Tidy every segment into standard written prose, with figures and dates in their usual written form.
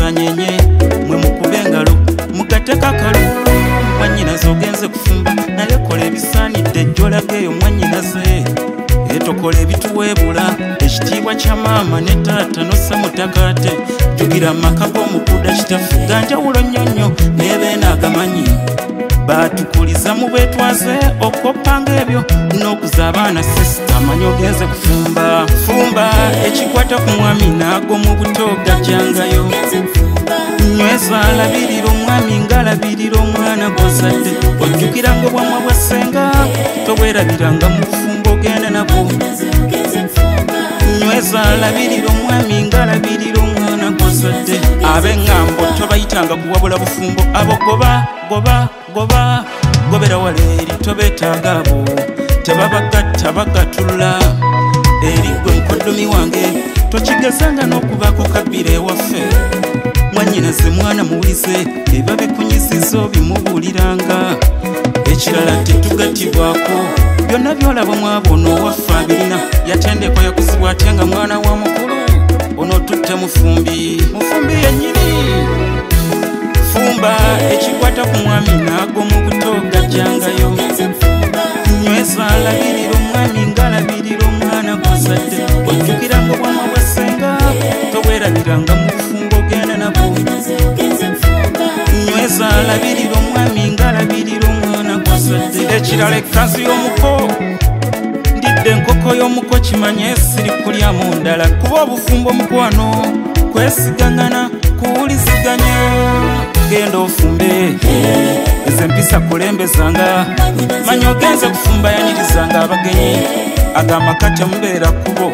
zanyenye mwe mukube engalo mugateka kalu mwanyinaze ogenze kufumba naye kola ebisaanidde ejjolageeyo mwanyinaze etokola ebituweebula ekitiibwa kya maama ne taata nossa mutakaate jugira amaka g'omukuda kitaffe ganjawulo nnyonnyo n'ebeena agamanyi batukuliza mu bwetwaze okwoppanga ebyo n'okuza abaana sisita amanyi ogenze kufumba fumba ekikwata ku mwami naago mu buto gajjangayo nyweza labirira omwami ng'alabirira omwana gw'ozadde ojjukiranga obwamwa bwa ssenga tobwerabiranga mu bufumbo ogenda nabwo nyweza labirira omwami ng'alabirira omwana gw'ozadde ab'eŋŋambo tobayitanga kuwabula bufumbo abo gobera wala eri tobeetaaga abo tebabagatta bagatula eri gwe mukoddomi wange tokigezanga n'okubaako kabbira ewaffe mwanyinaze mwana muwulize eba bikunyisiza obimubuuliranga ekirala tetugattibwako byonna byolabamu abo n'owaffe abirina yatendekwa yakuzibwa ate nga mwana wa mukulu onotutte mufumbi yennyini fumba ekikwata ku mwami naago mu buto gajjangayo nyweza labirira omwami ng'alabirira omwana gw'ozadde ojjukiranga obwama bwa ssenga tobwerabiranga mu bufumbo ogenda nabwo nyweza labirira omwami ng'alabirira omwana gw'ozadde ekirala ekkanzu y'omuko ndidde enkoko y'omuko kimanye siri kulyamu ndala kuba obufumbo mukwano kwesigangana kuwuliziganya genda ofumbe ezo empisa kulembezanga manya ogenze kufumba yanirizanga abagenyi agamaka temubeera kubo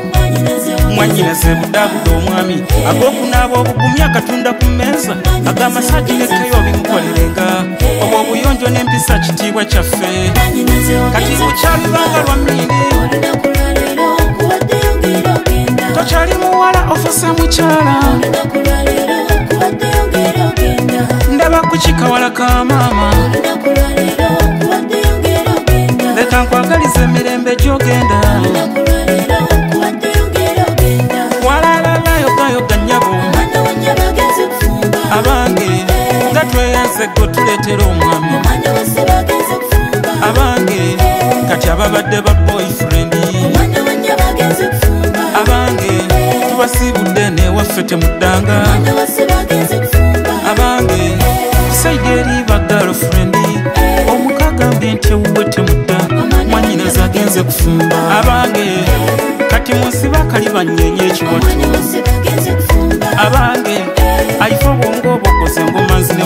mwanyinaze budaabuda omwami ag'okunaaba obugumi akatunda ku mmeeza ag'amasaji nekeyo bimukolerenga obwo obuyonjo n'empisa kitiibwa kyaffe kati bukyalibanga lwa mmindi tokyali muwala ofuuse mukyala ndaba ku kikawala ka maama leka nkwagaliza emirembe gy'ogenda walalalayogayoga nnyabo abange nga tweyanze gwe tuleetera omwami abange kati ababadde ba boyfriend abange tubasiibudde newaffe temuddanga abange tusaide eri ba girlfriend omukagambye nti ewuwe temudda mwanyinaze agenze kufumba abange kati munsi bakali bannyenye ekiwatu abange ayife obwongo obokoze engoma nzine